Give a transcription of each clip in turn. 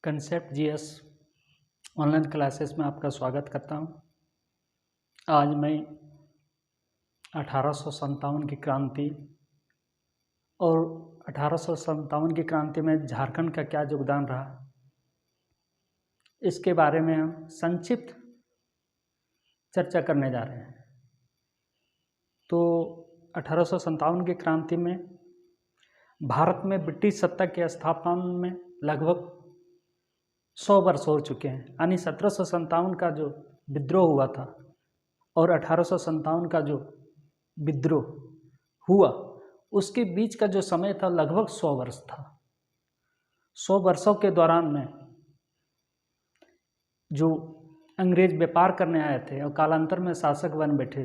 Concept GS online classes में आपका स्वागत करता हूं। आज मैं 1857 की क्रांति और 1857 की क्रांति में झारखंड का क्या योगदान रहा, इसके बारे में हम संक्षिप्त चर्चा करने जा रहे हैं। तो 1857 की क्रांति में भारत में ब्रिटिश सत्ता के स्थापना में लगभग 100 वर्ष हो चुके हैं। यानी 1757 का जो विद्रोह हुआ था और 1857 का जो विद्रोह हुआ, उसके बीच का जो समय था लगभग 100 वर्ष था। 100 वर्षों के दौरान में जो अंग्रेज व्यापार करने आए थे और कालांतर में शासक बन बैठे,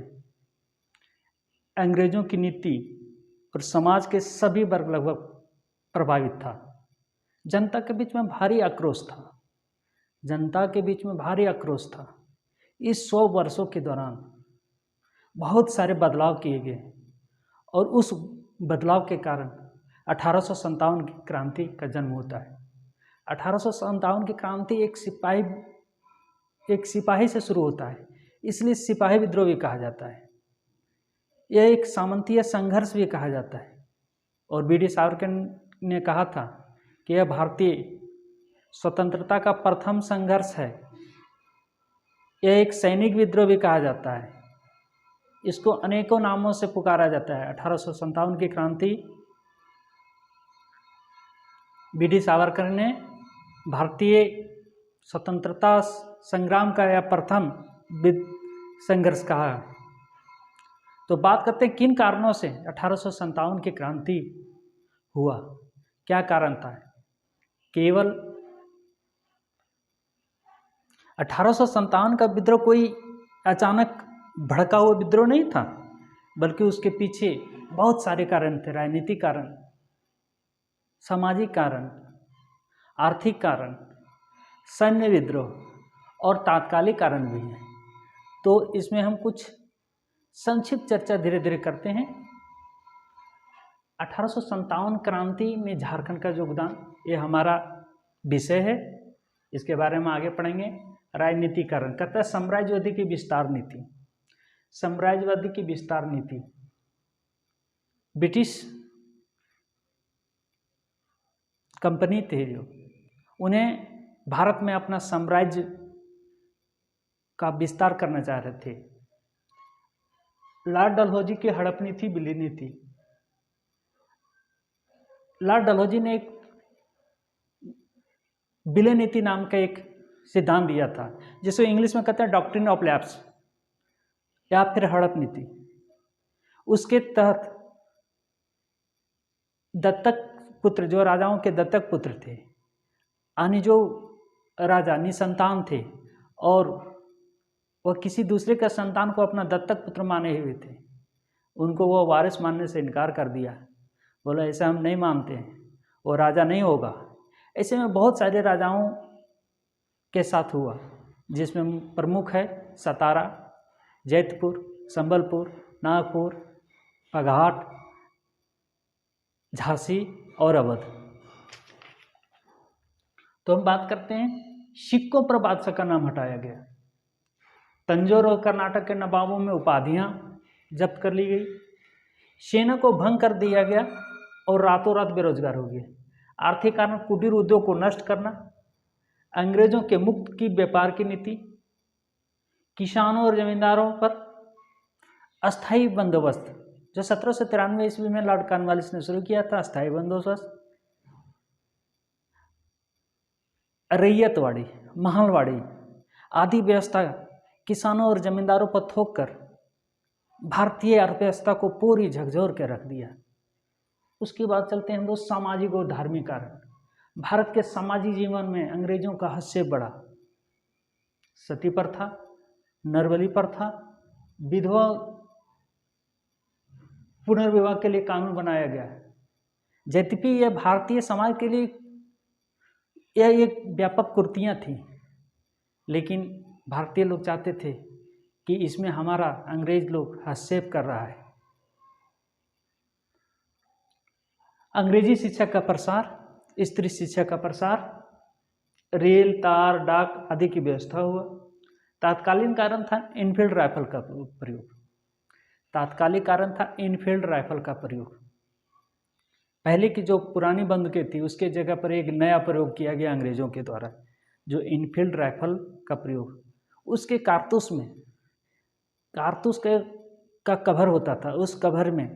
अंग्रेजों की नीति और समाज के सभी वर्ग लगभग प्रभावित था। जनता के बीच में भारी आक्रोश था। इस 100 वर्षों के दौरान बहुत सारे बदलाव किए गए और उस बदलाव के कारण 1857 की क्रांति का जन्म होता है। 1857 की क्रांति एक सिपाही से शुरू होता है, इसलिए सिपाही विद्रोह भी कहा जाता है। यह एक सामंतीय संघर्ष भी कहा जाता है। और बी डी सावरकर ने कहा था कि यह भारतीय स्वतंत्रता का प्रथम संघर्ष है। यह एक सैनिक विद्रोह भी कहा जाता है। इसको अनेकों नामों से पुकारा जाता है। 1857 की क्रांति बी डी सावरकर ने भारतीय स्वतंत्रता संग्राम का यह प्रथम संघर्ष कहा। तो बात करते हैं किन कारणों से 1857 की क्रांति हुआ, क्या कारण था। केवल 1857 का विद्रोह कोई अचानक भड़का हुआ विद्रोह नहीं था, बल्कि उसके पीछे बहुत सारे कारण थे। राजनीतिक कारण, सामाजिक कारण, आर्थिक कारण, सैन्य विद्रोह और तात्कालिक कारण भी हैं। तो इसमें हम कुछ संक्षिप्त चर्चा धीरे धीरे करते हैं। 1857 क्रांति में झारखंड का योगदान, ये हमारा विषय है। इसके बारे में आगे पढ़ेंगे। राजनीतिकरण कहता है साम्राज्यवादी की विस्तार नीति। साम्राज्यवादी की विस्तार नीति, ब्रिटिश कंपनी थे जो, उन्हें भारत में अपना साम्राज्य का विस्तार करना चाह रहे थे। लॉर्ड डलहौजी की हड़पनी थी, विलीनी थी। लॉर्ड डलहौजी ने एक विलय नीति नाम का एक सिद्धांत दिया था, जिसे इंग्लिश में कहते हैं डॉक्ट्रिन ऑफ लैप्स या फिर हड़प नीति। उसके तहत दत्तक पुत्र, जो राजाओं के दत्तक पुत्र थे, यानी जो राजा निसंतान थे और वह किसी दूसरे का संतान को अपना दत्तक पुत्र माने हुए थे, उनको वह वारिस मानने से इनकार कर दिया। बोला ऐसा हम नहीं मानते हैं, वो राजा नहीं होगा। ऐसे में बहुत सारे राजाओं के साथ हुआ, जिसमें प्रमुख है सतारा, जैतपुर, संबलपुर, नागपुर, पगहाट, झांसी और अवध। तो हम बात करते हैं सिक्कों पर बादशाह का नाम हटाया गया। तंजौर और कर्नाटक के नवाबों में उपाधियां जब्त कर ली गई। सेना को भंग कर दिया गया और रातों रात बेरोजगार हो गए। आर्थिक कारण, कुटीर उद्योग को नष्ट करना, अंग्रेजों के मुक्त की व्यापार की नीति, किसानों और जमींदारों पर अस्थायी बंदोबस्त, जो 1793 ईस्वी में लॉर्ड कॉर्नवालिस ने शुरू किया था, अस्थायी बंदोबस्त, रैयतवाड़ी, महलवाड़ी आदि व्यवस्था किसानों और जमींदारों पर थोप कर भारतीय अर्थव्यवस्था को पूरी झकझोर के रख दिया। उसके बाद चलते हैं हम लोग सामाजिक और धार्मिक कारण। भारत के सामाजिक जीवन में अंग्रेजों का हस्तक्षेप बढ़ा। सती प्रथा, नरबली प्रथा, विधवा पुनर्विवाह के लिए कानून बनाया गया। यद्यपि यह भारतीय समाज के लिए यह एक व्यापक कुरीतियां थी, लेकिन भारतीय लोग चाहते थे कि इसमें हमारा अंग्रेज लोग हस्तक्षेप कर रहा है। अंग्रेजी शिक्षा का प्रसार, स्त्री शिक्षा का प्रसार, रेल, तार, डाक आदि की व्यवस्था हुआ। तात्कालीन कारण था इनफील्ड राइफल का प्रयोग। तात्कालिक कारण था इनफील्ड राइफल का प्रयोग। पहले की जो पुरानी बंदूकें थी उसके जगह पर एक नया प्रयोग किया गया अंग्रेजों के द्वारा, जो इनफील्ड राइफल का प्रयोग। उसके कारतूस का कवर होता था, उस कवर में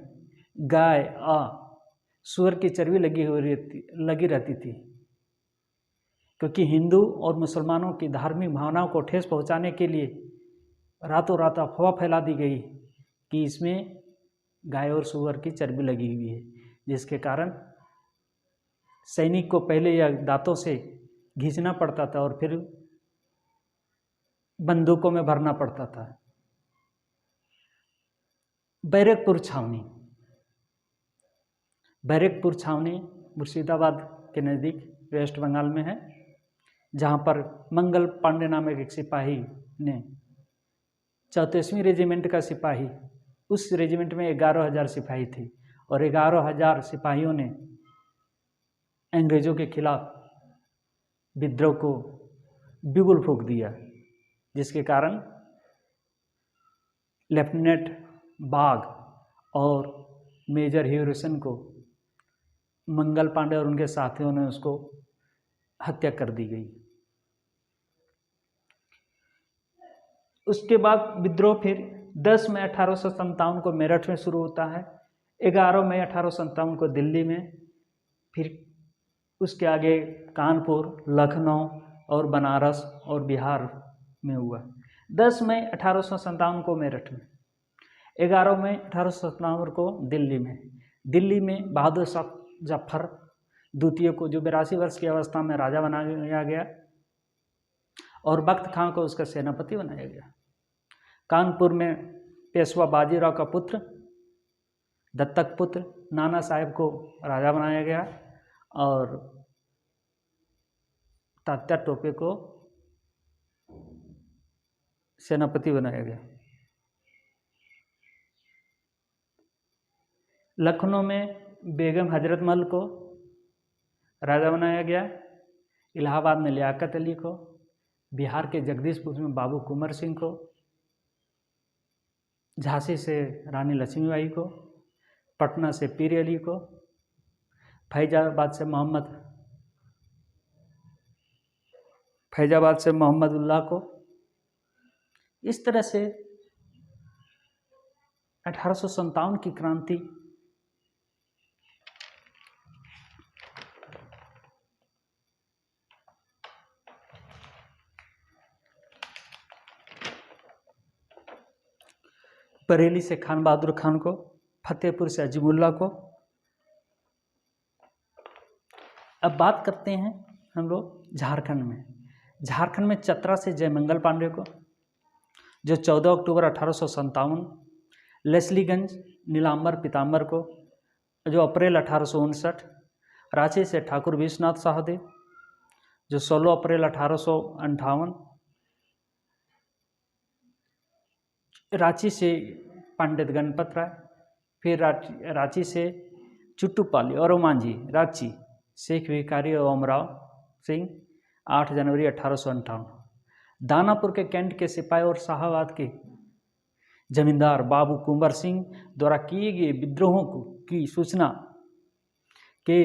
गाय सूअर की चर्बी लगी रहती थी, क्योंकि हिंदू और मुसलमानों की धार्मिक भावनाओं को ठेस पहुंचाने के लिए रातों रात अफवाह फैला दी गई कि इसमें गाय और सूअर की चर्बी लगी हुई है, जिसके कारण सैनिक को पहले यह दांतों से घींचना पड़ता था और फिर बंदूकों में भरना पड़ता था। बैरकपुर छावनी मुर्शिदाबाद के नज़दीक वेस्ट बंगाल में है, जहाँ पर मंगल पांडे नामक एक सिपाही ने 34वीं रेजिमेंट का सिपाही, उस रेजिमेंट में 11,000 सिपाही थे और 11,000 सिपाहियों ने अंग्रेज़ों के खिलाफ विद्रोह को बिगुल फूंक दिया, जिसके कारण लेफ्टिनेंट बाग और मेजर ह्यूरिसन को मंगल पांडे और उनके साथियों ने उसको हत्या कर दी गई। उसके बाद विद्रोह फिर 10 मई 1857 को मेरठ में शुरू होता है, 11 मई 1857 को दिल्ली में, फिर उसके आगे कानपुर, लखनऊ और बनारस और बिहार में हुआ। 10 मई 1857 को मेरठ में, 11 मई 1857 को दिल्ली में बहादुर शाह जफर द्वितीय को, जो 82 वर्ष की अवस्था में राजा बनाया गया, और बख्त खां को उसका सेनापति बनाया गया। कानपुर में पेशवा बाजीराव का पुत्र, दत्तक पुत्र नाना साहेब को राजा बनाया गया और तात्या टोपे को सेनापति बनाया गया। लखनऊ में बेगम हजरत महल को राजा बनाया गया, इलाहाबाद में लियाकत अली को, बिहार के जगदीशपुर में बाबू कुंवर सिंह को, झांसी से रानी लक्ष्मीबाई को, पटना से पीर अली को, फैजाबाद से मोहम्मद उल्लाह को। इस तरह से 1857 की क्रांति बरेली से खान बहादुर खान को, फतेहपुर से अजीमुल्ला को। अब बात करते हैं हम लोग झारखंड में चतरा से जयमंगल पांडे को, जो 14 अक्टूबर 1857, लेस्लीगंज नीलांबर पीताम्बर को, जो अप्रैल 1859, रांची से ठाकुर विश्वनाथ साहदेव, जो 16 अप्रैल 1858, रांची से पंडित गणपत राय, फिर रांची से चुट्टूपाली और मांझी, रांची शेख भिकारी और ओमराव सिंह, 8 जनवरी 1858। दानापुर के कैंट के सिपाही और शाहाबाद के जमींदार बाबू कुंवर सिंह द्वारा किए गए विद्रोहों की सूचना के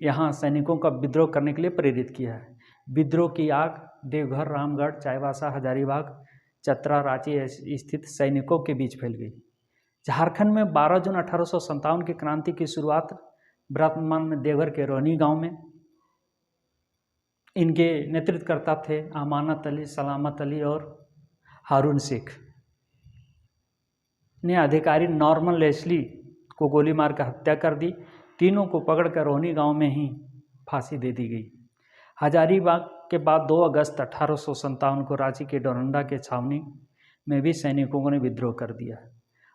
यहाँ सैनिकों का विद्रोह करने के लिए प्रेरित किया है। विद्रोह की आग देवघर, रामगढ़, चाईबासा, हजारीबाग, चतरा, रांची स्थित सैनिकों के बीच फैल गई। झारखंड में 12 जून 1857 की क्रांति की शुरुआत वर्तमान में देवघर के रोहनी गांव में, इनके नेतृत्वकर्ता थे अमानत अली, सलामत अली और हारून शेख ने अधिकारी नॉर्मन लेस्ली को गोली मार कर हत्या कर दी। तीनों को पकड़कर रोहनी गांव में ही फांसी दे दी गई। हजारीबाग के बाद 2 अगस्त 1857 को रांची के डोरंडा के छावनी में भी सैनिकों ने विद्रोह कर दिया।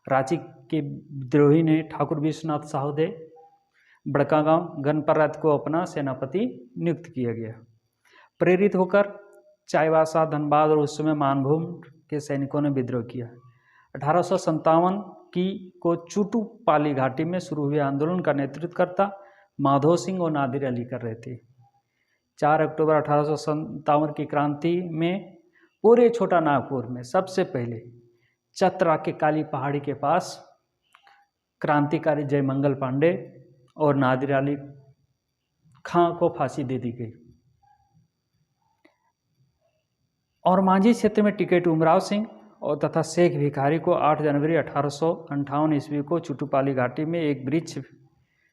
रांची के विद्रोही ने ठाकुर विश्वनाथ साहदेव, बड़कागांव, गणपत को अपना सेनापति नियुक्त किया गया। प्रेरित होकर चाईबासा, धनबाद और उस समय मानभूम के सैनिकों ने विद्रोह किया। 1857 को चुटूपाली घाटी में शुरू हुए आंदोलन का नेतृत्व करता माधो सिंह और नादिर अली कर रहे थे। 4 अक्टूबर 1857 की क्रांति में पूरे छोटा नागपुर में सबसे पहले चतरा के काली पहाड़ी के पास क्रांतिकारी जयमंगल पांडे और नादिर अली खां को फांसी दे दी गई। और मांझी क्षेत्र में टिकैत उमराव सिंह और तथा शेख भिखारी को 8 जनवरी 1858 ईस्वी को चुटुपाली घाटी में एक वृक्ष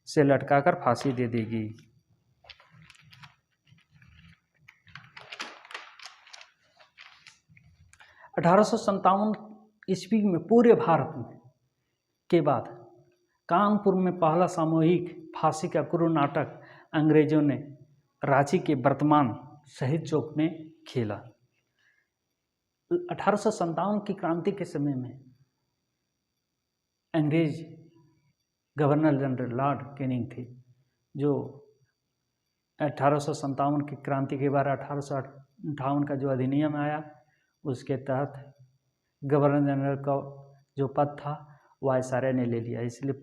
से लटकाकर फांसी दे दी गई। ईस्वी में पूरे भारत में के बाद कानपुर में पहला सामूहिक फांसी का क्रूर नाटक अंग्रेजों ने रांची के वर्तमान शहीद चौक में खेला। 1857 की क्रांति के समय में अंग्रेज गवर्नर जनरल लॉर्ड कैनिंग थे, जो 1857 की क्रांति के बाद 1858 का जो अधिनियम आया उसके तहत गवर्नर जनरल का जो पद था वायसराय ने ले लिया। इसलिए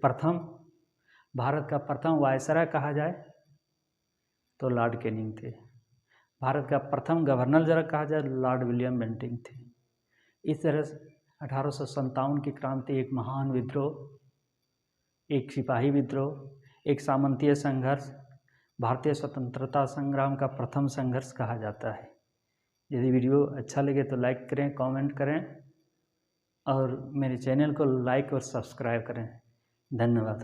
भारत का प्रथम वायसराय कहा जाए तो लॉर्ड कैनिंग थे। भारत का प्रथम गवर्नर जनरल कहा जाए लॉर्ड विलियम बेंटिंक थे। इस तरह से 1857 की क्रांति एक महान विद्रोह, एक सिपाही विद्रोह, एक सामंतीय संघर्ष, भारतीय स्वतंत्रता संग्राम का प्रथम संघर्ष कहा जाता है। यदि वीडियो अच्छा लगे तो लाइक करें, कमेंट करें और मेरे चैनल को लाइक और सब्सक्राइब करें। धन्यवाद।